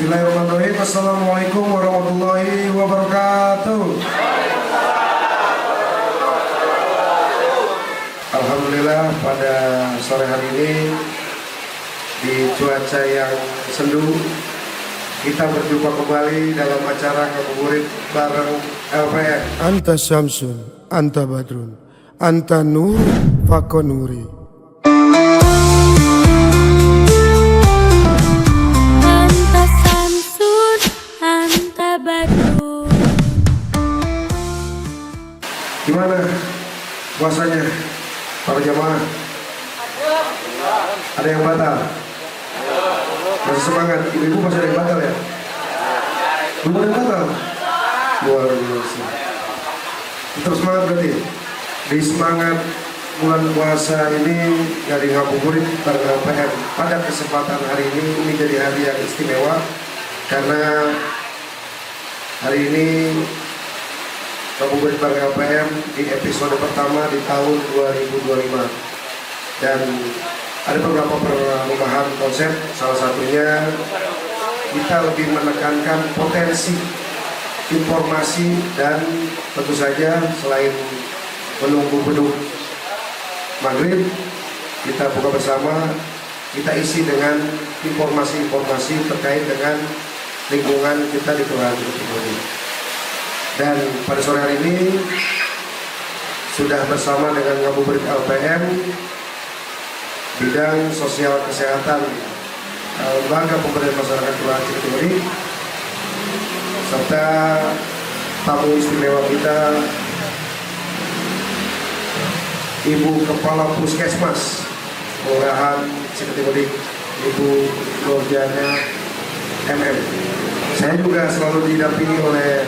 Bismillahirrahmanirrahim. Assalamualaikum warahmatullahi wabarakatuh. Alhamdulillah pada sore hari ini di cuaca yang sendu kita berjumpa kembali dalam acara ngabuburit bareng LPM. Anta Syamsun, Anta Badrun, Anta Nur, Fakonuri. Anta Samsun, Anta Badrun. Gimana puasanya para jamaah? Ada yang batal? Masih semangat? Ibu masih ada yang batal ya? Belum ada yang batal? Luar biasa. Tetap semangat berarti? Di semangat bulan puasa ini dari ngabuburit bareng LPM. Pada kesempatan hari ini jadi hari yang istimewa karena hari ini ngabuburit bareng LPM di episode pertama di tahun 2025 dan ada beberapa perubahan konsep. Salah satunya kita lebih menekankan potensi informasi dan tentu saja selain menunggu beduk maghrib kita buka bersama, kita isi dengan informasi-informasi terkait dengan lingkungan kita di Kelurahan Ciketimudik. Dan pada sore hari ini sudah bersama dengan ngabuburit LPM bidang sosial kesehatan lembaga pemberdayaan masyarakat Kelurahan Ciketimudik serta tamu istimewa kita Ibu Kepala Puskesmas Kelurahan Ciketimudik, Ibu Nurjana MM. Saya juga selalu didampingi oleh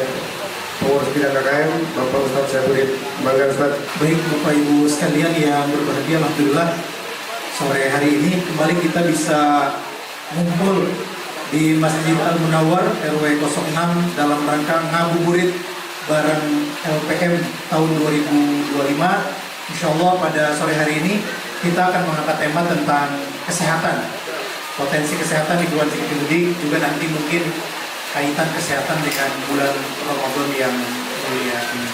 pengurus bidang KKM, Bapak Ustadz Syahbudin. Bangga Ustadz. Baik Bapak Ibu sekalian yang berbahagia, alhamdulillah sore hari ini kembali kita bisa ngumpul di Masjid Al Munawwar RW 06 dalam rangka ngabuburit bareng LPM tahun 2025. Insya Allah pada sore hari ini kita akan mengangkat tema tentang kesehatan, potensi kesehatan di Kelurahan Ciketimudik, juga nanti mungkin kaitan kesehatan dengan bulan Ramadan yang mulia ini.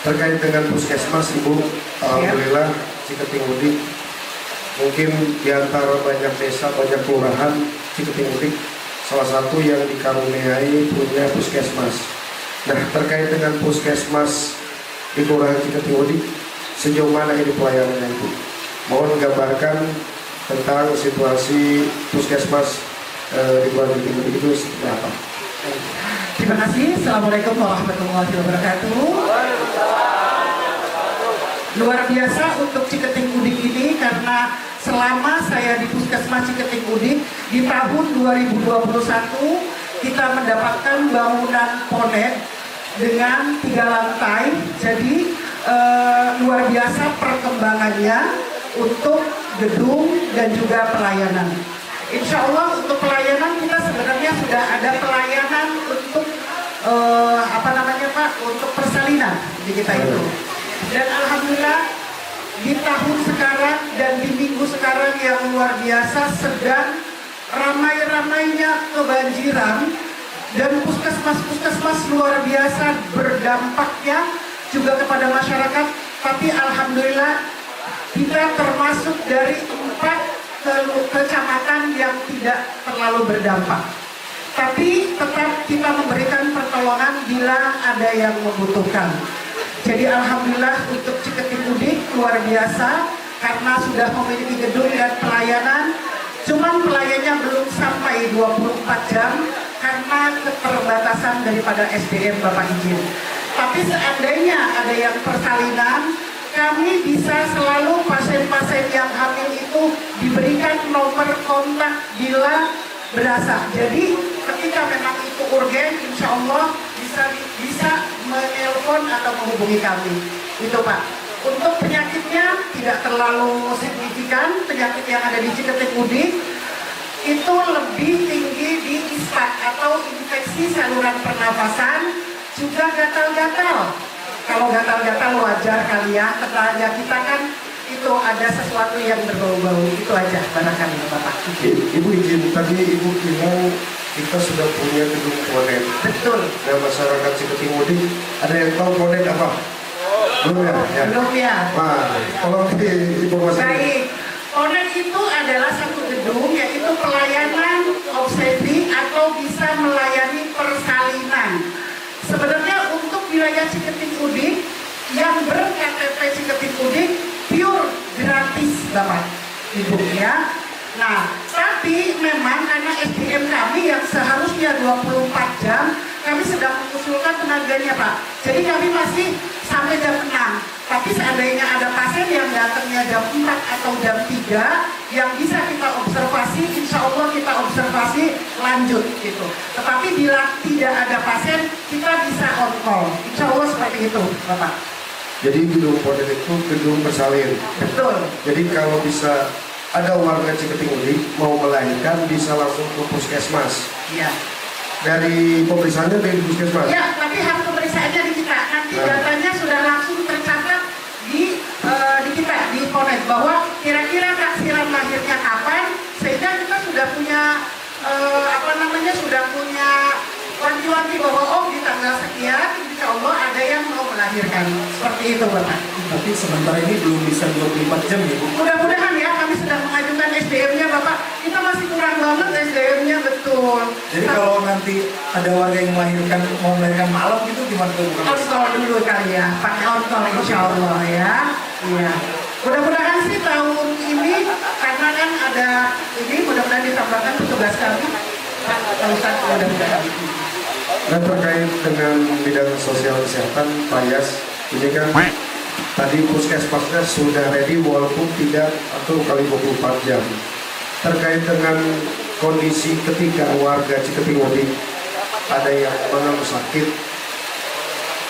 Terkait dengan puskesmas Ibu, alhamdulillah Ciketimudik mungkin di antara banyak desa, banyak kelurahan Ciketimudik salah satu yang dikaruniai punya puskesmas. Nah, terkait dengan puskesmas di Kelurahan Ciketimudik, sejauh mana ini pelayanannya Ibu? Mohon gambarkan tentang situasi puskesmas di Kelurahan Ciketimudik itu seperti apa? Terima kasih. Assalamualaikum warahmatullahi wabarakatuh. Luar biasa untuk Ciketimudik ini karena selama saya di Puskesmas Ciketimudik di tahun 2021 kita mendapatkan bangunan ponet dengan 3 lantai. Jadi luar biasa perkembangannya untuk gedung dan juga pelayanan. Insya Allah untuk pelayanan kita sebenarnya sudah ada pelayanan untuk untuk persalinan di kita itu. Dan alhamdulillah di tahun sekarang dan di minggu sekarang yang luar biasa sedang ramai-ramainya kebanjiran dan puskesmas-puskesmas luar biasa berdampaknya juga kepada masyarakat. Tapi alhamdulillah kita termasuk dari 4 kecamatan yang tidak terlalu berdampak, tapi tetap kita memberikan pertolongan bila ada yang membutuhkan. Jadi alhamdulillah untuk Ciketimudik luar biasa karena sudah memiliki gedung dan pelayanan. Cuman pelayannya belum sampai 24 jam karena keterbatasan daripada SDM Bapak izin. Tapi seandainya ada yang persalinan, kami bisa selalu pasien-pasien yang hamil itu diberikan nomor kontak bila berasa. Jadi ketika memang itu urgen, insya Allah bisa menelpon atau menghubungi kami. Itu Pak. Untuk penyakitnya tidak terlalu signifikan. Penyakit yang ada di Ciketimudik itu lebih tinggi di ispat atau infeksi saluran pernafasan, juga gatal-gatal. Kalau gatal-gatal wajar kali ya, tetangga kita kan itu ada sesuatu yang berbau-bau, itu aja barangkali Bapak. Ibu izin, tadi Ibu bilang kita sudah punya gedung Ponet. Betul. Dan masyarakat Ciketing Udik, ada yang tahu Ponet apa? Belum ya? Ya. Belum ya. Nah, tolong informasi. Baik. Ponet itu adalah satu gedung yaitu pelayanan obsesi atau bisa melayani persalinan. Sebenarnya untuk wilayah Ciketing Udik yang ber-KTP Ciketing Udik pure gratis Bapak Ibu ya. Nah, tapi memang karena SDM kami yang seharusnya 24 jam, kami sedang mengusulkan tenaganya Pak. Jadi kami masih sampai jam 6. Tapi seandainya ada pasien yang datangnya jam 4 atau jam 3 yang bisa kita observasi, insya Allah kita observasi lanjut gitu. Tetapi bila tidak ada pasien, kita bisa on call. Insya Allah seperti itu Bapak. Jadi gedung Ponet itu gedung bersalin. Betul. Jadi kalau bisa ada warga Ciketing Udik mau melahirkan bisa langsung ke puskesmas. Iya. Dari pemeriksaannya dari puskesmas. Ya, tapi harus pemeriksaannya di kita. Nanti datanya sudah langsung tercatat di kita di Ponet bahwa kira-kira taksiran lahirnya kapan, sehingga kita sudah punya sudah punya wanti-wanti bahwa oh di tanggal sekian insya Allah ada yang mau melahirkan. Seperti itu Bapak. Tapi sementara ini belum bisa 24 jam ya Bu? Mudah-mudahan ya kami sedang mengajukan SDM-nya Bapak. Kita masih kurang banget SDM-nya betul. Jadi kalau nanti ada warga yang mau melahirkan malam gitu gimana tuh? On-call dulu kali ya, pakai on-call insya Allah ya. Iya. Mudah-mudahan sih tahun ini karena kan ada ini mudah-mudahan ditambahkan petugas kami. Pak Ustadz mudah-mudahan. Dan terkait dengan bidang sosial kesehatan, Pak Yas, ini kan tadi puskesmasnya sudah ready walaupun tidak atau kali 24 jam. Terkait dengan kondisi ketika warga Ciketing Udik ada yang mengalami sakit,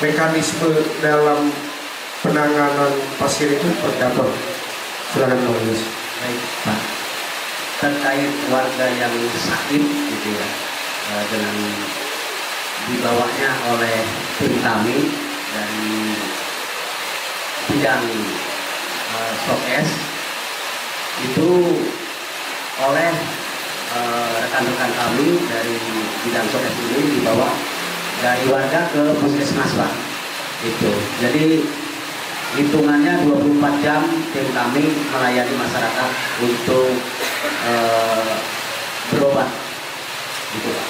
mekanisme dalam penanganan pasien itu seperti apa? Silakan Pak Yas. Baik Pak, terkait warga yang sakit gitu ya, dengan dibawanya oleh tim kami dari bidang SOKES itu oleh rekan-rekan kami dari bidang SOKES ini dibawa dari warga ke puskesmas Pak. Itu jadi hitungannya 24 jam tim kami melayani masyarakat untuk berobat gitu Pak.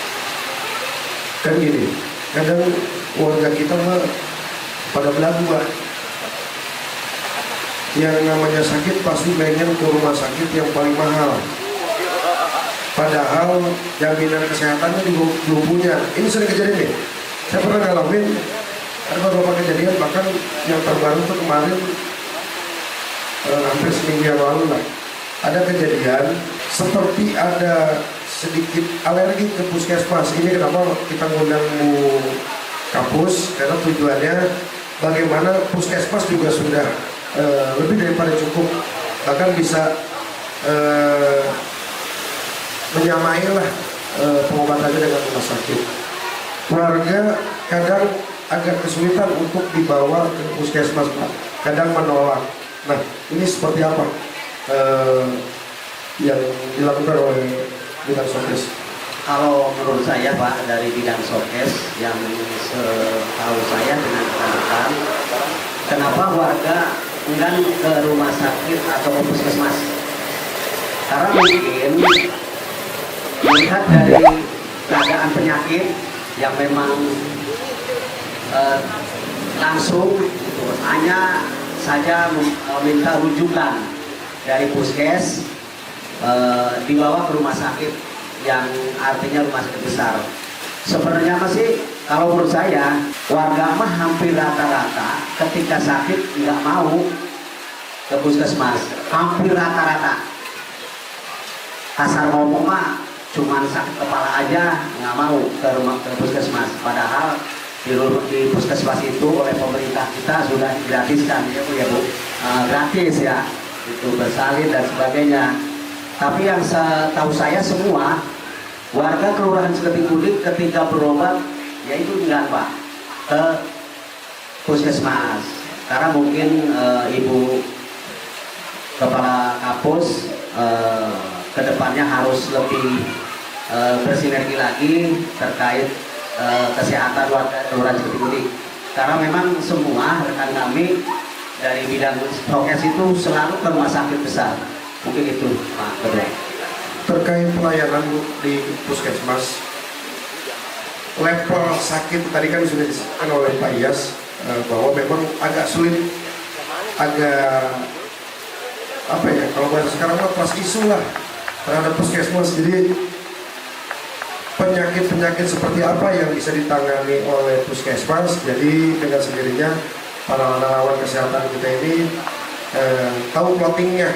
Kan gini, kadang warga kita mah pada belagu Pak. Yang namanya sakit pasti pengen ke rumah sakit yang paling mahal. Padahal jaminan kesehatannya juga belum punya. Ini sering kejadian nih. Saya pernah ngalamin ada beberapa kejadian, bahkan yang terbaru itu kemarin hampir seminggu yang lalu lah. Ada kejadian seperti ada sedikit alergi ke puskesmas. Ini kenapa kita ngundang Bu Kapus, karena tujuannya bagaimana puskesmas juga sudah lebih daripada cukup, bahkan bisa menyamai lah pengobatannya dengan rumah sakit. Warga kadang agak kesulitan untuk dibawa ke puskesmas Pak, kadang menolak. Nah ini seperti apa yang dilakukan oleh bidang SOKES? Kalau menurut saya Pak, dari bidang SOKES yang setahu saya dengan rekan-rekan, kenapa warga enggan ke rumah sakit atau ke puskesmas? Karena mungkin melihat dari keadaan penyakit yang memang langsung gitu, hanya saja meminta rujukan dari puskes dibawa ke rumah sakit yang artinya rumah sakit besar. Sebenarnya masih kalau menurut saya warga mah hampir rata-rata ketika sakit nggak mau ke puskesmas, hampir rata-rata. Kasar ngomong mah cuman sakit kepala aja nggak mau ke puskesmas. Padahal di puskesmas itu oleh pemerintah kita sudah digratiskan ya Bu ya Bu, gratis ya, itu bersalin dan sebagainya. Tapi yang setahu saya semua warga Kelurahan Ciketing Udik ketika berobat yaitu enggak Pak ke puskesmas, karena mungkin Ibu Kepala Kapus kedepannya harus lebih bersinergi lagi terkait kesehatan warga Kelurahan Ciketing Udik. Karena memang semua rekan kami dari bidang prokes itu selalu ke rumah sakit besar. Mungkin itu Pak Ketua. Terkait pelayanan Bu, di puskesmas, level sakit tadi kan sudah disebutkan oleh Pak Iyas bahwa memang agak sulit, agak apa ya, kalau bahasa sekarang mah plus isu lah terhadap puskesmas. Jadi penyakit-penyakit seperti apa yang bisa ditangani oleh puskesmas, jadi dengan sendirinya para relawan kesehatan kita ini tahu plottingnya.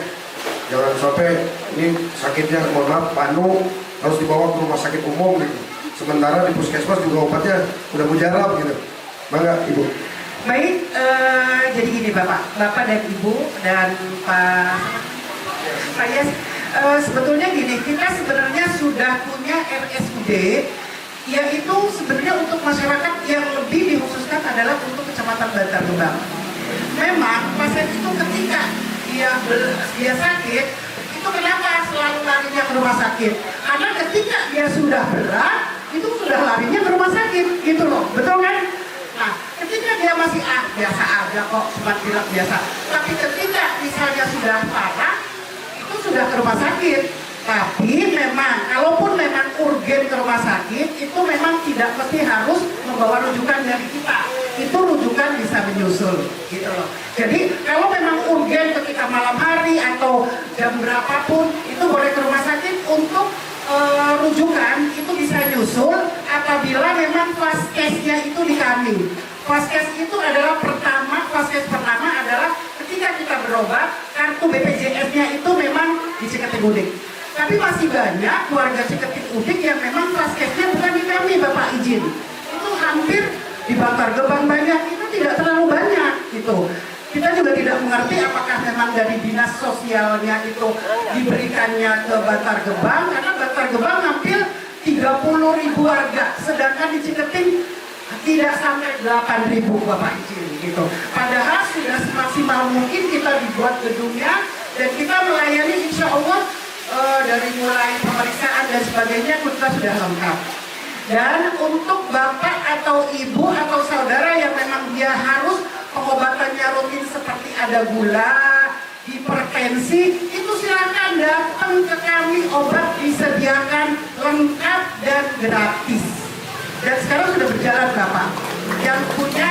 Jangan sampai ini sakitnya, mohon maaf, panu harus dibawa ke rumah sakit umum gitu. Sementara di puskesmas juga obatnya udah mujarab gitu. Mangga Ibu. Baik, jadi gini Bapak dan Ibu dan Pak Yas, sebetulnya gini, kita sebenarnya sudah punya RSUD, yaitu sebenarnya untuk masyarakat yang lebih dikhususkan adalah untuk Kecamatan Bantar Gebang. Memang pasien itu ketika dia sakit, itu kenapa selalu larinya ke rumah sakit? Karena ketika dia sudah berat, itu sudah larinya ke rumah sakit, gitu loh, betul kan? Nah, ketika dia masih biasa aja kok, cuma bilang biasa. Tapi ketika misalnya sudah parah, itu sudah ke rumah sakit. Tapi memang, kalaupun memang urgen ke rumah sakit, itu memang tidak mesti harus membawa rujukan dari kita. Itu rujukan bisa menyusul, gitu loh. Jadi kalau memang urgen ketika malam hari atau jam berapapun, itu boleh ke rumah sakit untuk rujukan, itu bisa nyusul apabila memang vaskesnya itu di kami. Vaskes itu adalah vaskes pertama adalah ketika kita berobat, kartu BPJS-nya itu memang di Ciketing Udik. Tapi masih banyak warga Ciketing Udik yang memang vaskesnya bukan di kami, Bapak izin. Itu hampir di Bantar Gebang banyak, itu tidak terlalu banyak gitu. Kita juga tidak mengerti apakah memang dari dinas sosialnya itu diberikannya ke Bantar Gebang, karena Bantar Gebang hampir 30.000 warga, sedangkan di Ciketing tidak sampai 8.000 Bapak izin gitu. Padahal sudah semaksimal mungkin kita dibuat gedungnya dan kita melayani insya Allah dari mulai pemeriksaan dan sebagainya kita sudah lengkap. Dan untuk bapak atau ibu atau saudara yang memang dia harus pengobatannya rutin seperti ada gula, hipertensi, itu silakan datang ke kami, obat disediakan lengkap dan gratis. Dan sekarang sudah berjalan Bapak. Yang punya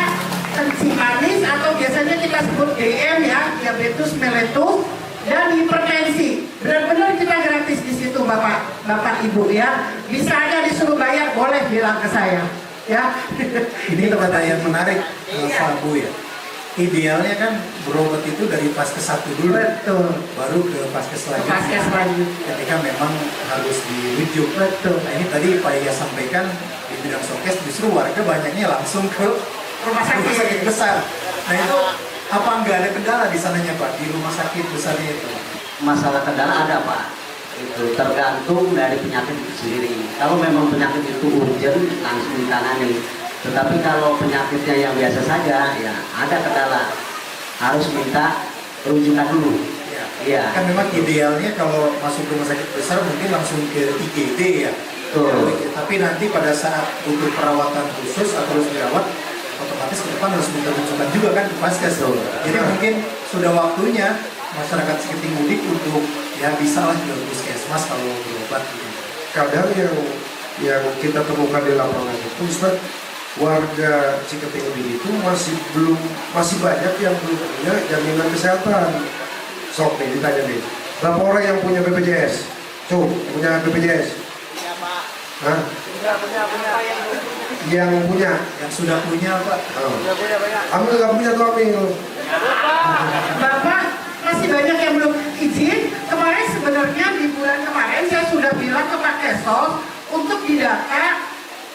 kencing manis atau biasanya kita sebut DM ya, diabetes mellitus dan hipertensi, benar-benar kita gratis di situ Bapak Ibu ya. Bisa aja disuruh bayar, boleh bilang ke saya ya. Ini pertanyaan menarik Pak Bu ya. Idealnya kan berobat itu dari vaskes 1 dulu, Betul. baru ke vaskes selanjutnya. Vaskes selanjutnya. Ketika memang harus dirujuk. Betul. Nah ini tadi Pak Iya sampaikan di bidang sokes justru warga banyaknya langsung ke Rumah sakit. besar. Nah itu apa nggak ada kendala di sananya Pak, di rumah sakit besarnya itu? Masalah kendala ada Pak, itu tergantung dari penyakit itu sendiri. Kalau memang penyakit itu urgent langsung ditangani. Tetapi kalau penyakitnya yang biasa saja, ya ada kendala, harus minta rujukan dulu. Iya. Kan memang idealnya kalau masuk rumah sakit besar mungkin langsung ke IGD ya. Betul. Tapi nanti pada saat butuh perawatan khusus atau harus dirawat, otomatis ke depan harus minta rujukan juga kan ke vaskes. Jadi mungkin sudah waktunya masyarakat Ciketing Udik untuk ya bisa lah ke puskesmas kalau berobat gitu. Kadang yang kita temukan di lapangan itu Ustaz, warga Ciketing Udik itu masih banyak yang belum punya jaminan kesehatan. Sok nih ditanya nih, berapa orang yang punya BPJS? Cuk, punya BPJS? Hah? Yang punya? Yang sudah punya Pak. Oh. Ambil nggak punya tuh ambil. Bapak masih banyak yang belum izin. Kemarin sebenarnya di bulan kemarin saya sudah bilang ke Pak Kesos untuk didata.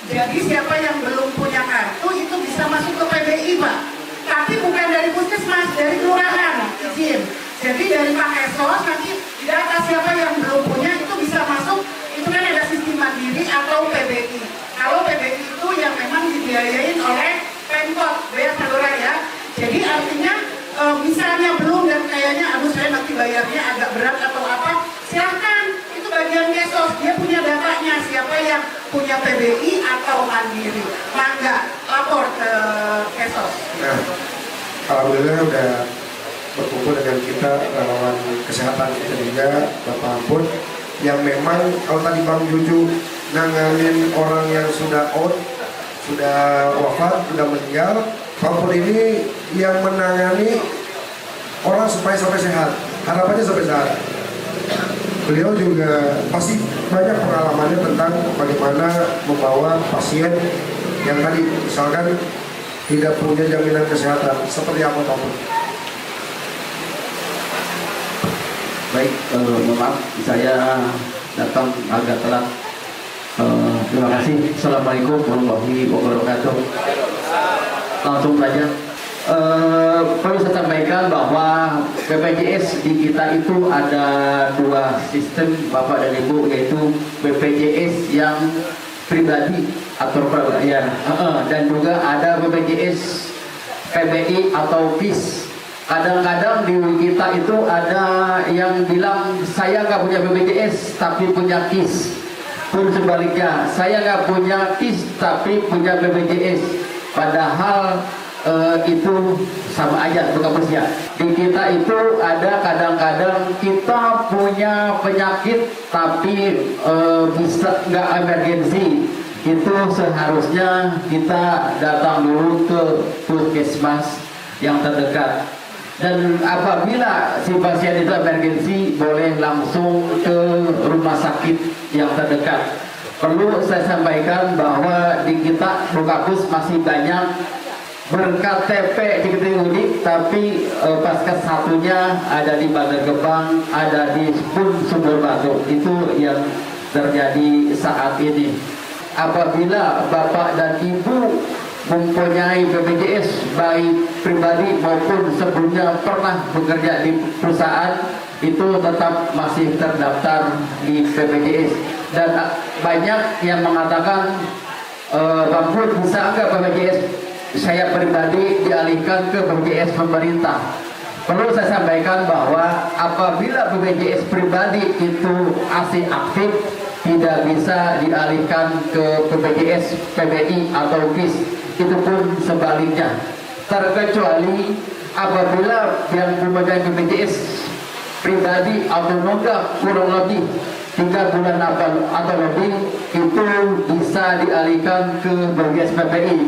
Jadi siapa yang belum punya kartu itu bisa masuk ke PBI Pak. Tapi bukan dari puskesmas, dari kelurahan izin. Jadi dari Pak Kesos nanti didata siapa yang belum punya itu bisa masuk. Itu kan ada sistem mandiri atau PBI. Kalau PBI itu yang memang dibiayain oleh Pemkot, Bea Salura ya. Jadi artinya misalnya belum dan kayaknya aduh saya nanti bayarnya agak berat atau apa, silakan itu bagian Kesos, dia punya datanya siapa punya PBI atau mandiri? Mangga, lapor ke Kesos. Nah, alhamdulillah udah berkumpul dengan kita relawan kesehatan kita juga, Bapak Ampun, yang memang kalau tadi Bang Juju nanganin orang yang sudah out, sudah wafat, sudah meninggal, Pak Ampun ini yang menangani orang supaya sampai sehat, harapannya sampai sehat. Beliau juga pasti banyak pengalamannya tentang bagaimana membawa pasien yang tadi misalkan tidak punya jaminan kesehatan, seperti apa Pak Ampun? Baik, mohon maaf saya datang agak telat. Terima kasih. Assalamualaikum warahmatullahi wabarakatuh. Langsung saja. Perlu saya sampaikan bahwa BPJS di kita itu ada dua sistem, Bapak dan Ibu, yaitu BPJS yang pribadi atau prabayar, dan juga ada BPJS PBI atau KIS. Kadang-kadang di kita itu ada yang bilang saya nggak punya BPJS tapi punya KIS, pun sebaliknya saya nggak punya KIS tapi punya BPJS, padahal itu sama aja pengapusnya. Di kita itu ada kadang-kadang kita punya penyakit tapi bisa nggak emergensi, itu seharusnya kita datang dulu ke puskesmas yang terdekat. Dan apabila si pasien itu emergensi, boleh langsung ke rumah sakit yang terdekat. Perlu saya sampaikan bahwa di kita Bukapus masih banyak ber-KTP di Ketingudi, tapi paskas satunya ada di Bandar Gebang, ada di Sumber Batu. Itu yang terjadi saat ini. Apabila Bapak dan Ibu mempunyai BPJS baik pribadi maupun sebelumnya pernah bekerja di perusahaan, itu tetap masih terdaftar di BPJS. Dan banyak yang mengatakan, Bang Pur, bisa enggak BPJS saya pribadi dialihkan ke BPJS pemerintah? Perlu saya sampaikan bahwa apabila BPJS pribadi itu masih aktif, tidak bisa dialihkan ke BPJS PBI atau KIS. Itu pun sebaliknya, terkecuali apabila yang mempunyai BPJS pribadi atau nunggak kurang lebih 3 bulan atau lebih, itu bisa dialihkan ke BPJS PPI.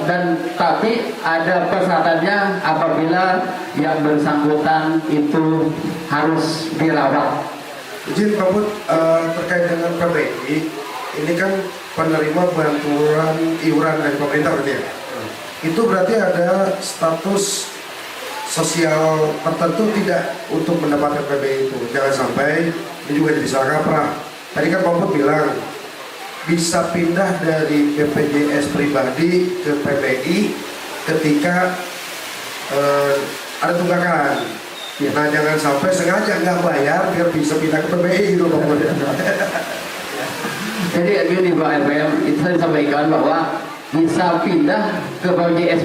Dan tapi ada persyaratannya, apabila yang bersangkutan itu harus dirawat. Izin Pak Put, terkait dengan PBI, ini kan penerima bantuan iuran dari pemerintah berarti ya? Itu berarti ada status sosial tertentu tidak untuk mendapatkan PBI itu. Jangan sampai ini juga jadi salah kaprah. Tadi kan Pak Put bilang bisa pindah dari BPJS pribadi ke PBI ketika ada tunggakan. Nah, jangan sampai sengaja nggak bayar biar bisa pindah ke PBI gitu Pak Put. Jadi gini Pak LPM, itu saya sampaikan bahwa bisa pindah ke BPJS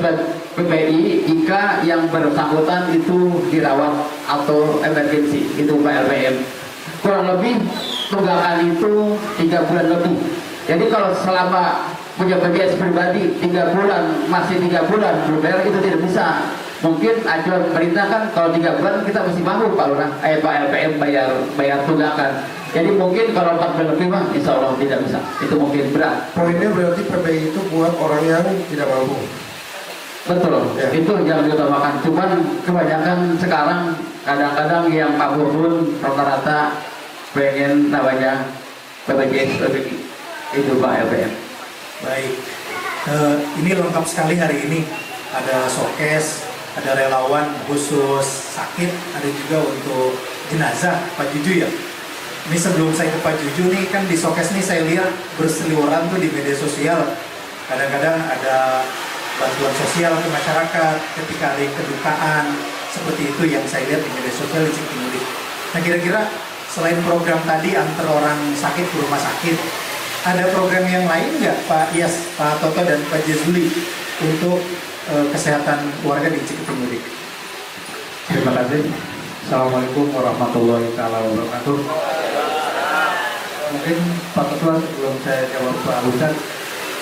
PBI jika yang bersangkutan itu dirawat atau emergensi, itu Pak LPM. Kurang lebih tunggakan itu 3 bulan lebih. Jadi kalau selama punya BPJS pribadi 3 bulan, masih 3 bulan belum bayar, itu tidak bisa. Mungkin ajuan pemerintah kan kalau 3 bulan kita masih mampu Pak Lurah, Pak LPM bayar tunggakan. Jadi mungkin kalau 4 bulan lebih mah insya Allah tidak bisa. Itu mungkin berat. Poinnya berarti PBI itu buat orang yang tidak mampu. Betul, ya. Itu yang diutamakan. Cuman kebanyakan sekarang kadang-kadang yang mampu pun rata-rata pengen namanya BPJS PBI. Itu Pak LPM. Baik, ini lengkap sekali hari ini. Ada showcase, ada relawan khusus sakit, ada juga untuk jenazah Pak Juju ya. Ini sebelum saya ke Pak Juju nih, kan di showcase nih saya lihat berseliweran tuh di media sosial. Kadang-kadang ada bantuan sosial ke masyarakat ketika ada kedukaan, seperti itu yang saya lihat di media sosial di Cikini. Nah, kira-kira selain program tadi antar orang sakit ke rumah sakit, ada program yang lain nggak Pak Iyas, Pak Toto, dan Pak Jazuli untuk kesehatan warga di Cikini? Terima kasih. Assalamualaikum warahmatullahi wabarakatuh. mungkin Pak Ketua sebelum saya jawab Pak Ustadz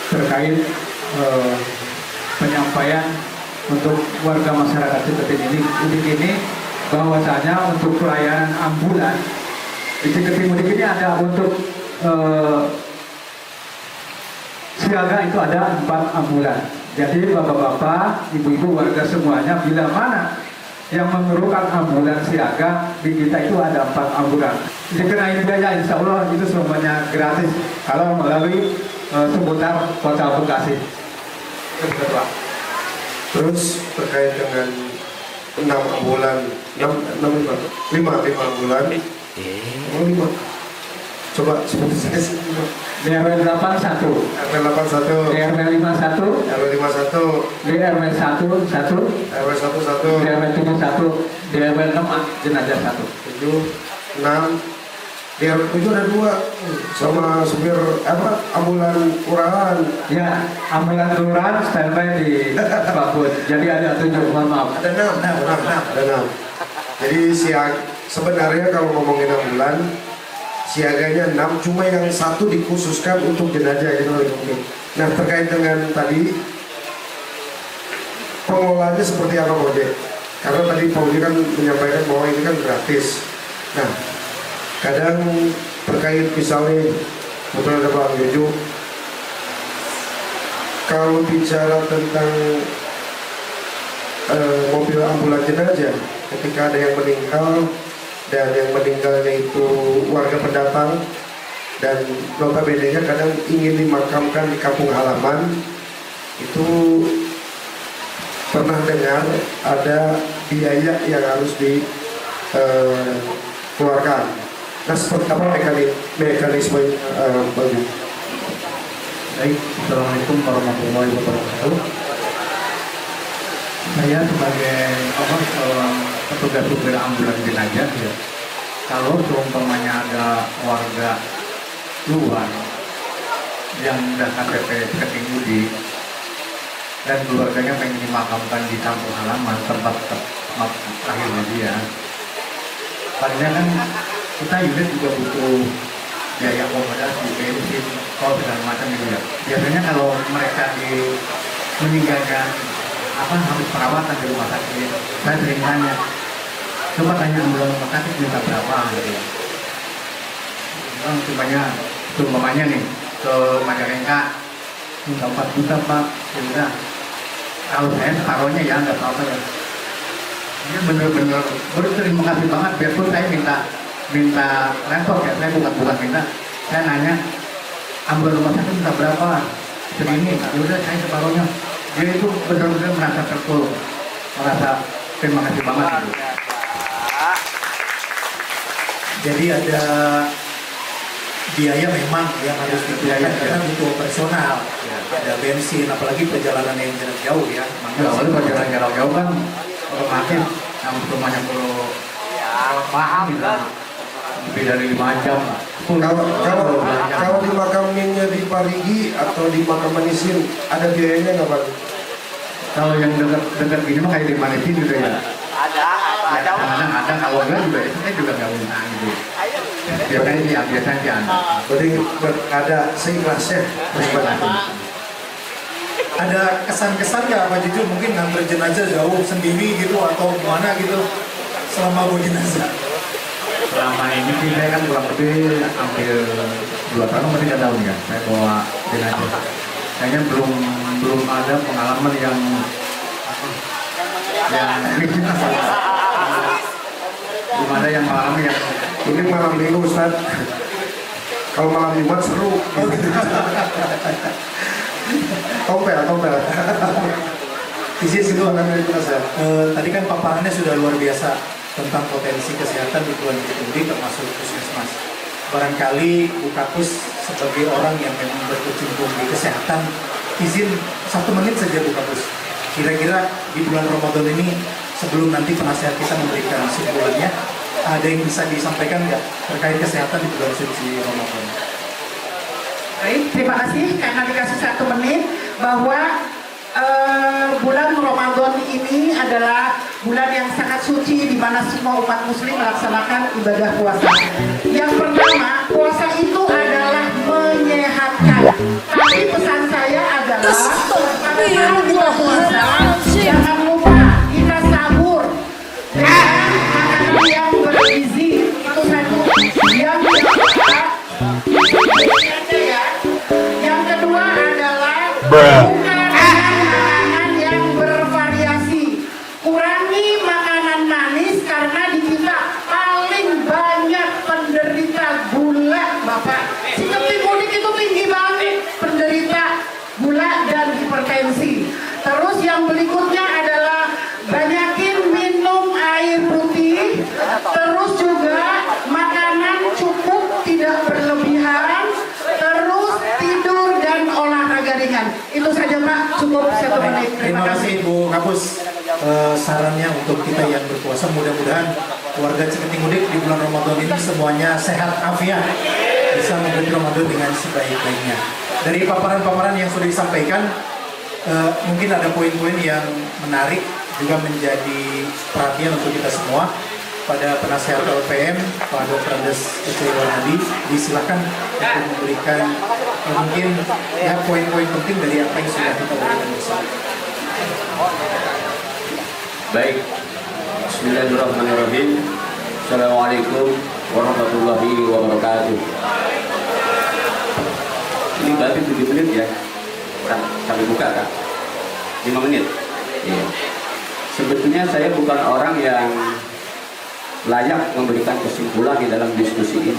terkait penyampaian untuk warga masyarakat Ciketing ini bahwasanya untuk pelayanan ambulan di Ciketing ini ada untuk siaga itu ada 4 ambulan. Jadi bapak-bapak, ibu-ibu, warga semuanya bila mana yang memerlukan ambulan siaga di kita itu ada 4 ambulan. Dikenai biaya insya Allah itu semuanya gratis kalau melalui seputar Kota Bekasi. Terus terkait dengan 5 ambulan. Oh, 5. Coba sebut saya sih. DRW 81, RW 81, DRW 51, RW 51, DRW 11, RW 11, DRW 71, DRW 6 jenazah 1. 7, 6, di RW 7 ada 2 sama supir ambulan kelurahan. Ya, ambulan kelurahan standby di Bakut. Jadi ada 7, mohon maaf. Ada 6. Ada 6. Jadi sebenarnya kalau ngomongin ambulan siaganya 6, cuma yang 1 dikhususkan untuk jenazah gitu loh. Nah, terkait dengan tadi pengelolaannya seperti apa Pak Ode? Karena tadi Pak Ode kan menyampaikan bahwa ini kan gratis. Nah, kadang terkait misalnya betul ada Bang Jojo, kalau bicara tentang mobil ambulan jenazah, ketika ada yang meninggal dan yang meninggalnya itu warga pendatang dan notabene-nya kadang ingin dimakamkan di kampung halaman, itu pernah dengar ada biaya yang harus dikeluarkan. Nah, seperti apa mekanisme Bang? Baik, Assalamualaikum warahmatullahi wabarakatuh. Saya sebagai petugas supir ambulan jenazah ya. Kalau seumpamanya ada warga luar yang sudah KTP Ciketing Budi dan keluarganya pengen dimakamkan di kampung halaman tempat lahirnya dia, pastinya kan kita unit juga butuh biaya akomodasi, bensin, segala macam gitu ya. Biasanya kalau mereka meninggalkan harus perawatan di rumah sakit, saya sering tanya, coba tanya ambulan rumah sakit minta berapa gitu ya. Umpamanya nih ke Majalengka minta 4 juta Pak, ya udah. Kalau saya separohnya ya nggak apa-apa ya. Ini bener-bener berterima kasih banget. Biarpun saya minta repot ya, saya bukan minta. Saya nanya ambulan rumah sakit minta berapa? Segini, ya udah saya separohnya. Dia itu benar-benar merasa tertolong, merasa terima kasih banget gitu. Jadi ada biaya memang yang harus dikeluarkan karena butuh operasional, ada bensin, apalagi perjalanan yang jarak jauh ya. Kalau perjalanan jarak jauh kan otomatis yang rumahnya perlu paham gitu. Lebih dari 5 jam. Kalau dimakaminnya di Parigi atau di Makam Manisin ada biayanya nggak Pak? Kalau yang dekat gini mah kayak di Manisin juga ya. Ada kalau enggak juga saya juga nggak minta gitu. Biasanya ada. Berarti ada seikhlasnya. Ada kesan-kesan nggak Pak Juju mungkin nganter jenazah jauh sendiri gitu atau gimana gitu selama bawa jenazah? Selama ini sih saya kan kurang lebih hampir 2 tahun atau 3 tahun ya saya bawa jenazah. Kayaknya belum ada pengalaman yang belum ada yang mengalami yang Ini malam minggu Ustaz. Kalau malam Jumat seru. Tompel. Isi situ akan itu Ustaz. Tadi kan paparannya sudah luar biasa tentang potensi kesehatan di Kelurahan Ciketing termasuk puskesmas. Barangkali Bu Kapus sebagai orang yang memang berkecimpung di kesehatan, izin 1 menit saja Bu Kapus. Kira-kira di bulan Ramadan ini sebelum nanti penasihat kita memberikan kesimpulannya, ada yang bisa disampaikan nggak terkait kesehatan di bulan suci Ramadan? Baik, terima kasih karena dikasih 1 menit bahwa bulan Ramadan ini adalah bulan yang sangat suci di mana semua umat muslim melaksanakan ibadah puasa. Yang pertama, puasa itu menyehatkan. Tapi pesan saya adalah pada saat kita puasa, jangan lupa kita sahur dengan makanan yang bergizi. Itu satu. Yang kedua, yang kedua adalah buka makanan yang bervariasi. Kurangi makanan manis karena di kita paling banyak penderita gula, Bapak. Si Keping Mudik itu tinggi banget penderita gula dan hipertensi. Terus yang berikutnya adalah banyakin minum air putih. Terus juga makanan cukup, tidak berlebihan. Terus tidur dan olahraga ringan. Itu saja Pak, cukup 1 menit. Terima kasih Bu Kapus sarannya untuk kita yang berpuasa. Mudah-mudahan warga Ciketing Mudik di bulan Ramadan ini semuanya sehat afiat, bisa mengikuti Ramadan dengan sebaik-baiknya. Dari paparan-paparan yang sudah disampaikan, mungkin ada poin-poin yang menarik juga menjadi perhatian untuk kita semua. Pada penasehat LPM Pak Dr. Andes Ecewardadi, disilakan untuk memberikan mungkin ya poin-poin penting dari apa yang sudah kita berikan bersama. Baik, Bismillahirrahmanirrahim. Assalamualaikum warahmatullahi wabarakatuh. Ini berarti 7 menit ya, sampai buka kan? 5 menit. Iya. Sebetulnya saya bukan orang yang layak memberikan kesimpulan di dalam diskusi ini.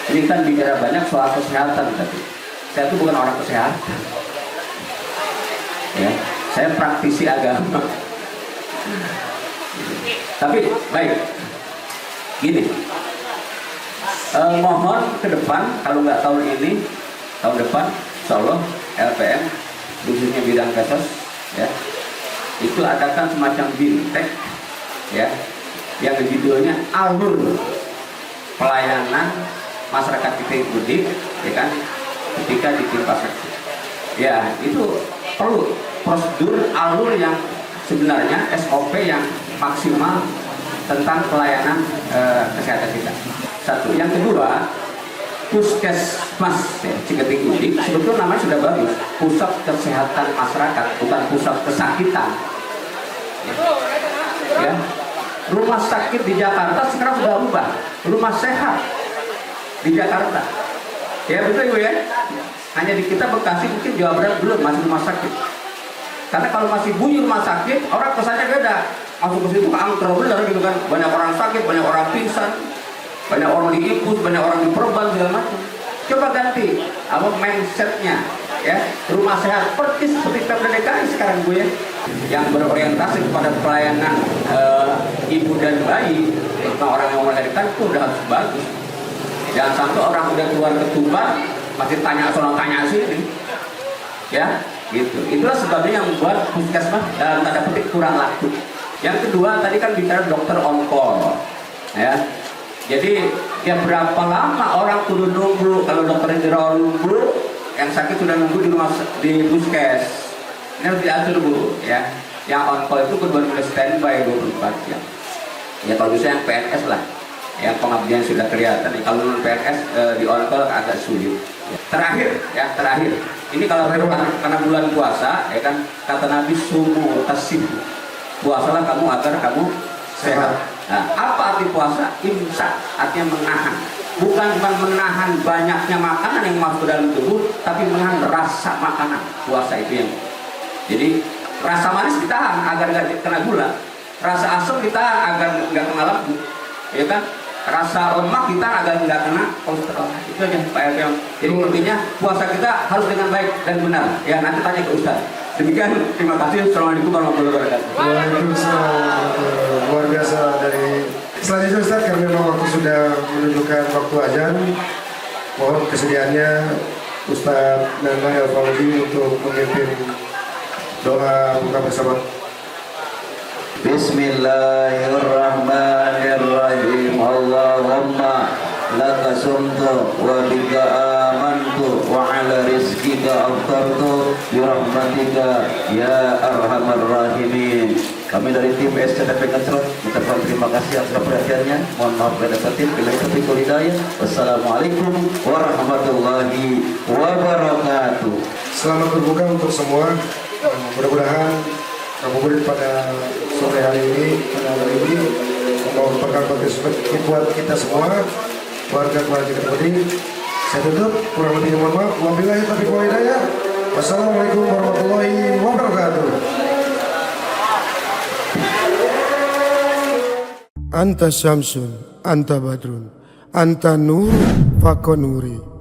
Ini kan bicara banyak soal kesehatan tadi. Saya itu bukan orang kesehatan. Ya, saya praktisi agama. Tapi baik, gini. Mohon ke depan, kalau nggak tahun ini, tahun depan, insya Allah LPM khususnya bidang kesos, ya, itu adakan semacam bintek, ya, yang judulnya alur pelayanan masyarakat Ciketing Mudik, ya kan, ketika ditimpa sakit. Ya, itu perlu prosedur alur yang sebenarnya SOP yang maksimal tentang pelayanan kesehatan kita. Satu, yang kedua, Puskesmas ya, Ciketing Mudik sebetulnya namanya sudah bagus, pusat kesehatan masyarakat, bukan pusat kesakitan. Ya. Rumah sakit di Jakarta sekarang sudah berubah, rumah sehat di Jakarta. Ya betul Ibu ya. Hanya di kita Bekasi mungkin Jawa Barat belum masih rumah sakit. Karena kalau masih bunyi rumah sakit, orang kesannya beda. Masuk ke situ angker bener gitu kan. Banyak orang sakit, banyak orang pingsan, banyak orang diinfus, banyak orang diperban segala macam. Coba ganti apa mindsetnya, ya, rumah sehat persis seperti Pemda DKI sekarang Bu ya, yang berorientasi kepada pelayanan ibu dan bayi, terutama orang yang melahirkan itu udah harus bagus. Jangan sampai orang udah keluar ketuban masih tanya soal tanya sini, ya, gitu. Itulah sebabnya yang membuat puskesmas dalam tanda petik kurang laku. Yang kedua tadi kan bicara dokter on call, ya. Jadi ya berapa lama orang kudu nunggu, kalau dokter di rawat nunggu, yang sakit sudah nunggu di rumah di puskes. Ini harus diatur Bu ya. Yang on call itu kudu boleh standby 24 jam. Ya kalau bisa yang PNS lah, yang pengabdian sudah kelihatan. Kalau non PNS di on call agak sulit. Ya. Terakhir. Ini kalau karena bulan puasa, ya kan kata Nabi sumu tasib. Puasalah kamu agar kamu sehat. Nah, apa arti puasa? Imsak, artinya menahan. Bukan cuma menahan banyaknya makanan yang masuk ke dalam tubuh, tapi menahan rasa makanan. Puasa itu yang. Jadi rasa manis ditahan agar nggak kena gula, rasa asam ditahan agar nggak kena lambung, ya kan? Rasa lemak kita agar nggak kena kolesterol. Itu aja Pak RPM. Jadi intinya puasa kita harus dengan baik dan benar. Ya nanti tanya ke Ustaz. Demikian, terima kasih. Assalamualaikum warahmatullahi wabarakatuh. Waalaikumsalam. Luar biasa dari selanjutnya Ustaz, karena memang waktu sudah menunjukkan waktu azan. Mohon kesediaannya Ustaz Nana El Fauzi untuk memimpin doa buka bersama. Bismillahirrahmanirrahim. Allahumma laka sumtu wa bika amantu wa ala rizkika aftartu birahmatika ya arhamar rahimin. Kami dari tim SCTP Ngecrot mengucapkan terima kasih atas perhatiannya. Mohon maaf bila batin. Bila taufiq wal hidayah. Wassalamualaikum warahmatullahi wabarakatuh. Selamat berbuka untuk semua. Mudah-mudahan ngabuburit pada sore hari ini, pada hari ini membawa berkah buat kita semua, keluarga kita berdiri. Saya tutup, kurang lebihnya mohon maaf. Wabillahi taufiq wal hidayah. Wassalamualaikum warahmatullahi wabarakatuh. Anta Syamsun, Anta Badrun, Anta Nur, Fakonuri.